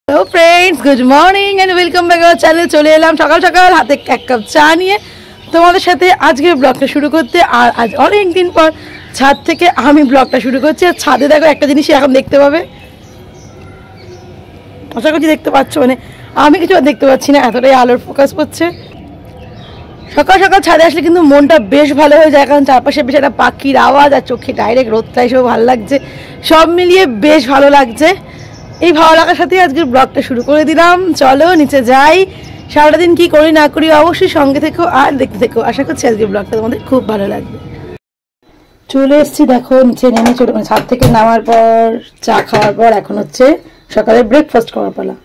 Hello friends, good morning and welcome back our channel. चले एलाम सकाल सकाल हाथे एक कप चा निये তোমাদের সাথে আজকে ব্লগটা শুরু করতে। আর আজ অনেক দিন পর ছাদ থেকে আমি ব্লগটা শুরু করছি। আর ছাদে দেখো একটা জিনিস এখন দেখতে পাবে, আশা করছি দেখতে পাচ্ছ। মানে আমি কিছু দেখতে পাচ্ছি না, এতটাই আলোর ফোকাস করছে। সকাল সকাল ছাদে আসলে কিন্তু মনটা বেশ ভালো হয়ে যায়, কারণ চারপাশে বেশ একটা পাখির আওয়াজ আর চোখে ডাইরেক্ট রোদটা এসেও ভালো লাগছে। সব মিলিয়ে বেশ ভালো লাগছে। এই ভালো লাগার সাথে আজকের ব্লগটা শুরু করে দিলাম। চলো নিচে যাই, সারাটা দিন কি করি না করি অবশ্যই সঙ্গে থেকো আর দেখতে থেকো। আশা করছি আজকের ব্লগটা তোমাদের খুব ভালো লাগবে। চলে এসেছি দেখো নিচে নেমে, চলে ছাদ থেকে নামার পর চা খাওয়ার পর এখন হচ্ছে সকালে ব্রেকফাস্ট করার পালা।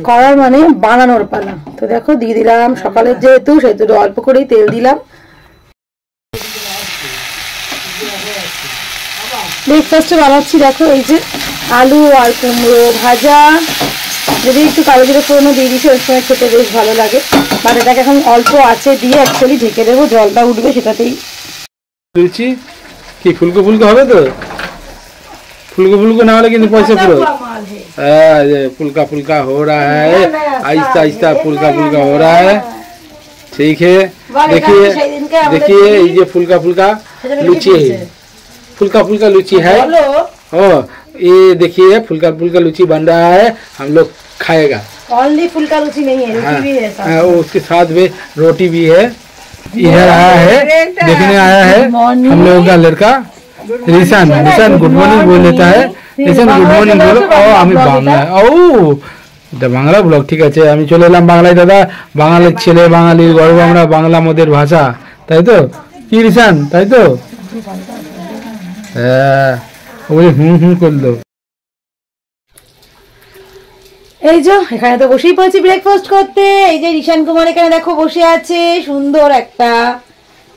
করার মানে বানানোর পালা। তো দেখো দিয়ে দিলাম সকালের যেহেতু সেহেতু অল্প করেই তেল দিলাম। ব্রেকফাস্টে বানাচ্ছি দেখো এই যে আলু আর কুমড়ো ভাজা, যদি একটু কালো জিরে ফোড়নও দিয়ে দিচ্ছি ওই সময় খেতে বেশ ভালো লাগে। বাট এটাকে এখন অল্প আছে দিয়ে অ্যাকচুয়ালি ঢেকে দেবো, জলটা উঠবে সেটাতেই। কি ফুলকো ফুলকো হবে তো, ফুলকো ফুলকো না হলে কিন্তু পয়সা পুরো फुल्का फुल्का हो रहा है, आहिस्ता आहिस्ता फुल्का फुल्का हो रहा है। ठीक है, देखिए देखिए ये फुल्का फुल्का लुची है, फुल्का फुल्का लुची है। ओ ये देखिए फुल्का फुल्का लुची बन रहा है, हम लोग खाएगा। ओनली फुल्का लुची नहीं है, रोटी भी है साथ में। उसके साथ में रोटी भी है। इधर आया है, देखने आया है हम लोगों का लड़का রিশান। রিশান গুড মর্নিং বলে लेता है। রিশান গুড মর্নিং বলো। ও আমি বাংলা, ও এটা বাংলা ব্লগ, ঠিক আছে। আমি চলে এলাম বাংলায়। দাদা বাঙালির ছেলে, বাঙালির গর্ব আমরা, বাংলা আমাদের ভাষা, তাই তো? কি রিশান, তাই তো? হ্যাঁ, ওই হুম হুম করলো। এই যে এখানে তো বসেই পড়েছি ব্রেকফাস্ট করতে। এই যে রিশান কুমার এখানে দেখো বসে আছে, সুন্দর একটা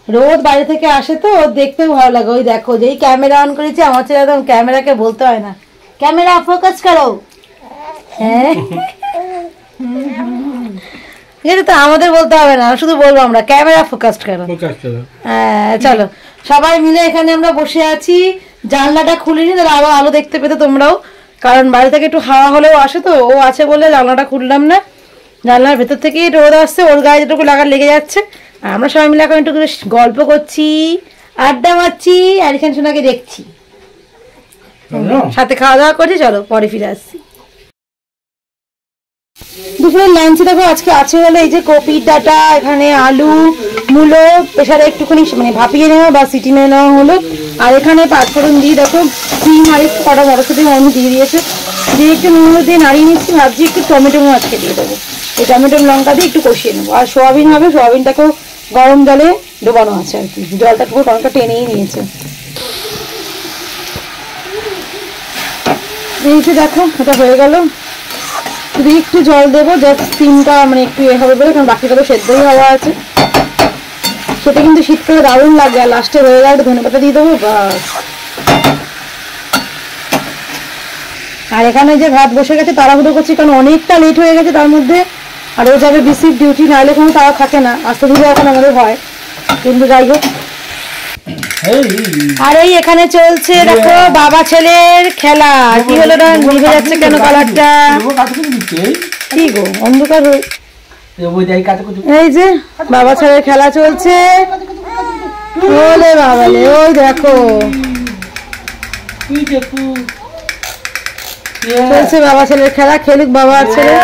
রোদ বাইরে থেকে আসে তো দেখতেও ভালো লাগে। ওই দেখো যেই ক্যামেরা অন করেছে আমার ছেলে একদম ক্যামেরাকে বলতে হয় না, ক্যামেরা ফোকাস করো। হ্যাঁ এটা তো আমাদের বলতে হবে না, শুধু বলবো আমরা ক্যামেরা ফোকাস করো। হ্যাঁ চলো সবাই মিলে এখানে আমরা বসে আছি। জানলাটা খুলিনি তাহলে আরো আলো দেখতে পেতে তোমরাও, কারণ বাইরে থেকে একটু হাওয়া হলেও আসে তো। ও আছে বলে জানলাটা খুললাম না, জানলার ভেতর থেকেই রোদ আসছে, ওর গায়ে যেটুকু লাগা লেগে যাচ্ছে। আর আমরা সবাই মিলে এখন একটু গল্প করছি, আড্ডা মারছি, আর এখানে সোনাকে দেখছি, সাথে খাওয়া দাওয়া করছি। চলো পরে ফিরে আসছি। দুপুরের লাঞ্চে দেখো আজকে আছে হলো এই যে কপি ডাটা, এখানে আলু মূলো প্রেসারে একটুখানি মানে ভাপিয়ে নেওয়া বা সিটি মেরে নেওয়া হলো। আর এখানে পাঁচফোড়ন দিয়ে দেখো সিম আর একটু কটা মটরশুঁটি আমি দিয়ে দিয়েছে, দিয়ে একটু নুন দিয়ে নাড়িয়ে নিচ্ছি। ভাবছি একটু টমেটো আজকে দিয়ে দেবো, এই টমেটো লঙ্কা দিয়ে একটু কষিয়ে নেবো। আর সোয়াবিন হবে, সোয়াবিনটাকেও গরম জলে ডোবানো আছে আর কি, জলটা পুরো টমেটো টেনেই নিয়েছে। এই যে দেখো এটা হয়ে গেল, শুধু একটু জল দেবো জাস্ট সিমটা মানে একটু এ হবে বলে, কারণ বাকিটা তো সেদ্ধই হওয়া আছে। সেটা কিন্তু শীতকালে দারুণ লাগে। আর লাস্টে হয়ে গেলে একটু ধনেপাতা দিয়ে দেবো বাস। আর এখানে যে ভাত বসে গেছে তাড়াহুড়ো করছি, কারণ অনেকটা লেট হয়ে গেছে তার মধ্যে। আর ও যাবে বিসির ডিউটি, নাহলে কোনো তারা থাকে না, আস্তে ধীরে এখন আমাদের হয়, কিন্তু যাই হোক। আর এই এখানে চলছে দেখো বাবা ছেলের খেলা। কি হলো না নিভে যাচ্ছে কেন কালারটা? কি গো অন্ধকার হয়ে, এই যে বাবা ছেলের খেলা চলছে। ওলে বাবালে, ওই দেখো চলছে বাবা ছেলের খেলা, খেলুক বাবা আর ছেলে।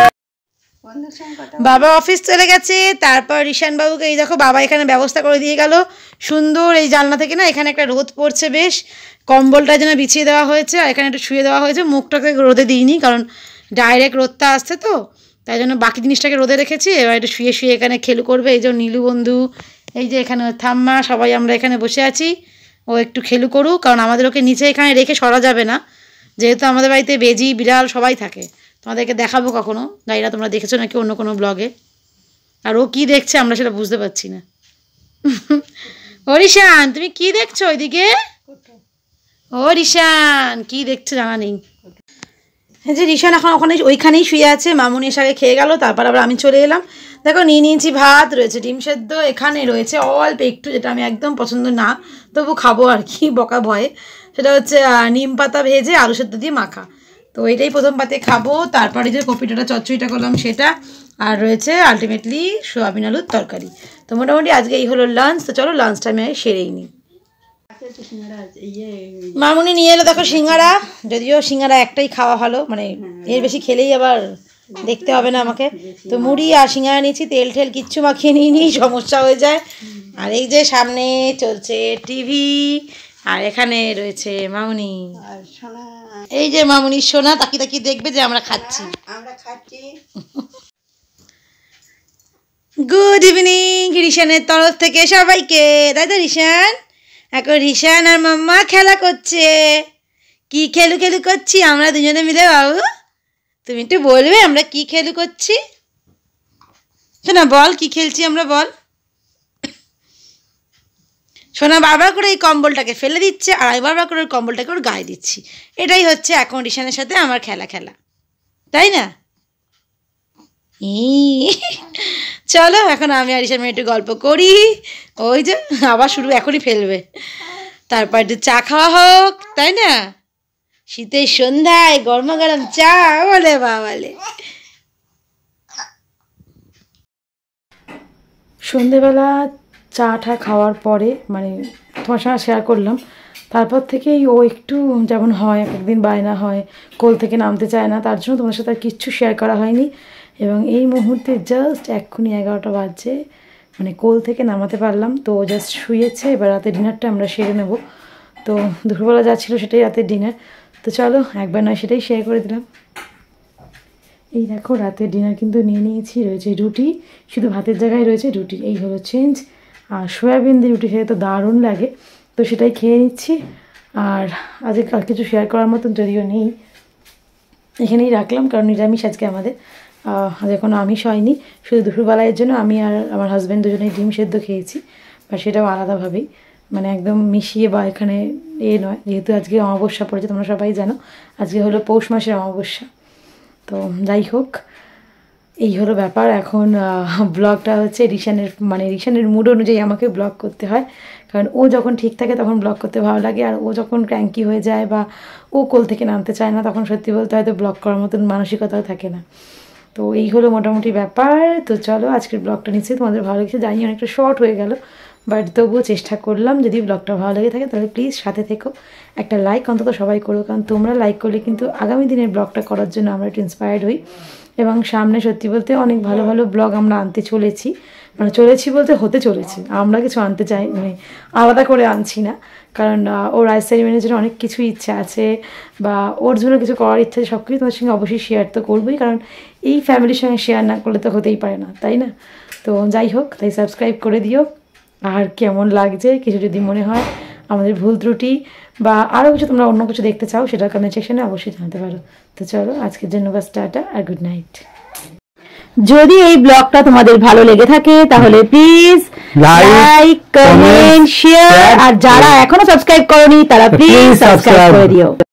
বাবা অফিস চলে গেছে, তারপর রিশান বাবুকে এই দেখো বাবা এখানে ব্যবস্থা করে দিয়ে গেল সুন্দর। এই জানলা থেকে না এখানে একটা রোদ পড়ছে বেশ, কম্বলটা যেন বিছিয়ে দেওয়া হয়েছে আর এখানে একটু শুয়ে দেওয়া হয়েছে। মুখটাকে রোদে দিইনি, কারণ ডাইরেক্ট রোদটা আসছে তো, তাই জন্য বাকি জিনিসটাকে রোদে রেখেছি। এবার একটু শুয়ে শুয়ে এখানে খেলু করবে। এই যে নীলু বন্ধু, এই যে এখানে থাম্মা, সবাই আমরা এখানে বসে আছি। ও একটু খেলু করুক, কারণ আমাদের ওকে নিচে এখানে রেখে সরা যাবে না, যেহেতু আমাদের বাড়িতে বেজি বিড়াল সবাই থাকে। তোমাদেরকে দেখাবো কখনো, গাড়িটা তোমরা দেখেছো নাকি অন্য কোনো ব্লগে। আর ও কি দেখছে আমরা সেটা বুঝতে পারছি না। ও রিশান তুমি কি দেখছো ওইদিকে? ও রিশান কি দেখছো জানা নেই। এই যে রিশান এখন ওখানে ওইখানেই শুয়ে আছে, মামুনি এসে আগে খেয়ে গেল, তারপর আবার আমি চলে এলাম। দেখো নিয়ে নিয়েছি ভাত, রয়েছে ডিম সেদ্ধ, এখানে রয়েছে অল্প একটু যেটা আমি একদম পছন্দ না তবু খাবো আর কি বকা ভয়ে, সেটা হচ্ছে নিম পাতা ভেজে আলু সেদ্ধ দিয়ে মাখা। তো এটাই প্রথম পাতে খাবো। তারপরে যে কপিটা চচ্চড়িটা করলাম সেটা, আর রয়েছে আলটিমেটলি সোয়াবিন আলুর তরকারি। তো মোটামুটি আজকে এই হলো লাঞ্চ। তো চলো লাঞ্চটা আমি সেরেই নিই। মামুনি নিয়ে এলো দেখো সিঙ্গারা, যদিও সিঙ্গারা একটাই খাওয়া ভালো, মানে এর বেশি খেলেই আবার দেখতে হবে না আমাকে। তো মুড়ি আর সিঙ্গারা নিয়েছি, তেল ঠেল কিচ্ছু মাখিয়ে নিইনি, সমস্যা হয়ে যায়। আর এই যে সামনে চলছে টিভি, আর এখানে রয়েছে মামুনি, এই যে মামুনির সোনা তাকিয়ে তাকিয়ে দেখবে যে আমরা খাচ্ছি। গুড ইভিনিং রিশানের তরফ থেকে সবাইকে। তাই তো রিশান? এখন রিশান আর মাম্মা খেলা করছে। কি খেলু খেলু করছি আমরা দুজনে মিলে? বাবু তুমি একটু বলবে আমরা কি খেলু করছি? শোনা বল কি খেলছি আমরা, বল। শোনা বারবার করে এই কম্বলটাকে ফেলে দিচ্ছে, আর আমি বারবার করে ওই কম্বলটাকে ওর গায়ে দিচ্ছি। এটাই হচ্ছে এখন রিশানের সাথে আমার খেলা, তাই না? চলো এখন আমি আর রিশান একটু গল্প করি। ওই যে আবার শুরু, এখনই ফেলবে। তারপর একটু চা খাওয়া হোক, তাই না? শীতের সন্ধ্যায় গরমা গরম চা, বলে বাবালে। সন্ধেবেলা চা টা খাওয়ার পরে মানে তোমার সঙ্গে শেয়ার করলাম, তারপর থেকেই ও একটু যেমন হয় একদিন বায়না হয়, কোল থেকে নামতে চায় না, তার জন্য তোমার সাথে আর কিচ্ছু শেয়ার করা হয়নি। এবং এই মুহূর্তে জাস্ট এক্ষুনি 11টা বাজছে, মানে কোল থেকে নামাতে পারলাম। তো জাস্ট শুয়েছে, এবার রাতের ডিনারটা আমরা সেরে নেব। তো দুপুরবেলা যা ছিল সেটাই রাতের ডিনার। তো চলো একবার নয় সেটাই শেয়ার করে দিলাম। এই দেখো রাতের ডিনার কিন্তু নিয়ে নিয়েছি, রয়েছে রুটি, শুধু ভাতের জায়গায় রয়েছে রুটি, এই হলো চেঞ্জ। আর সয়াবিন দিয়ে রুটি খেতে তো দারুণ লাগে, তো সেটাই খেয়ে নিচ্ছি। আর আজকে আর কিছু শেয়ার করার মতন যদিও নেই, এখানেই রাখলাম, কারণ নিরামিষ আজকে আমাদের। আজ এখনও আমিষ হয়নি, শুধু দুপুরবেলার জন্য আমি আর আমার হাজব্যান্ড দুজনেই ডিম সেদ্ধ খেয়েছি, বা সেটাও আলাদাভাবেই, মানে একদম মিশিয়ে বা এখানে নয়। যেহেতু আজকে অমাবস্যা পড়েছে, তোমরা সবাই জানো আজকে হলো পৌষ মাসের অমাবস্যা। তো যাই হোক, এই হলো ব্যাপার। এখন ব্লগটা হচ্ছে রিশানের মুড অনুযায়ী আমাকে ব্লগ করতে হয়, কারণ ও যখন ঠিক থাকে তখন ব্লগ করতে ভালো লাগে, আর ও যখন ক্র্যাঙ্কি হয়ে যায় বা ও কোল থেকে নামতে চায় না, তখন সত্যি বলতে হয়তো ব্লগ করার মতন মানসিকতাও থাকে না। তো এই হলো মোটামুটি ব্যাপার। তো চলো আজকের ব্লগটা নিশ্চয়ই তোমাদের ভালো লেগেছে, জানি অনেকটা শর্ট হয়ে গেল, বাট তবুও চেষ্টা করলাম। যদি ব্লগটা ভালো লেগে থাকে তাহলে প্লিজ সাথে থেকো, একটা লাইক অন্তত সবাই করো, কারণ তোমরা লাইক করলে কিন্তু আগামী দিনের ব্লগটা করার জন্য আমরা একটু ইন্সপায়ার্ড হই। এবং সামনে সত্যি বলতে অনেক ভালো ভালো ব্লগ আমরা আনতে চলেছি, মানে চলেছি বলতে হতে চলেছে, আমরা কিছু আনতে চাই, মানে আলাদা করে আনছি না, কারণ ওর রাইস সেরিমনির জন্য অনেক কিছু ইচ্ছা আছে, বা ওর জন্য কিছু করার ইচ্ছা আছে, সব কিছু তোমার সঙ্গে অবশ্যই শেয়ার তো করবোই, কারণ এই ফ্যামিলির সঙ্গে শেয়ার না করলে তো হতেই পারে না, তাই না? তো যাই হোক, তাই সাবস্ক্রাইব করে দিও। আর কেমন লাগছে কিছু যদি মনে হয়, আমাদের ভুল ত্রুটি বা আরও কিছু তোমরা অন্য কিছু দেখতে চাও, সেটা কমেন্ট সেকশনে অবশ্যই জানাতে পারো। তো চলো আজকের জন্য বাস টাটা আর গুড নাইট। যদি এই ব্লগটা তোমাদের ভালো লেগে থাকে তাহলে প্লিজ লাইক, কমেন্ট, শেয়ার, আর যারা এখনো সাবস্ক্রাইব করোনি তারা প্লিজ সাবস্ক্রাইব করে দিও।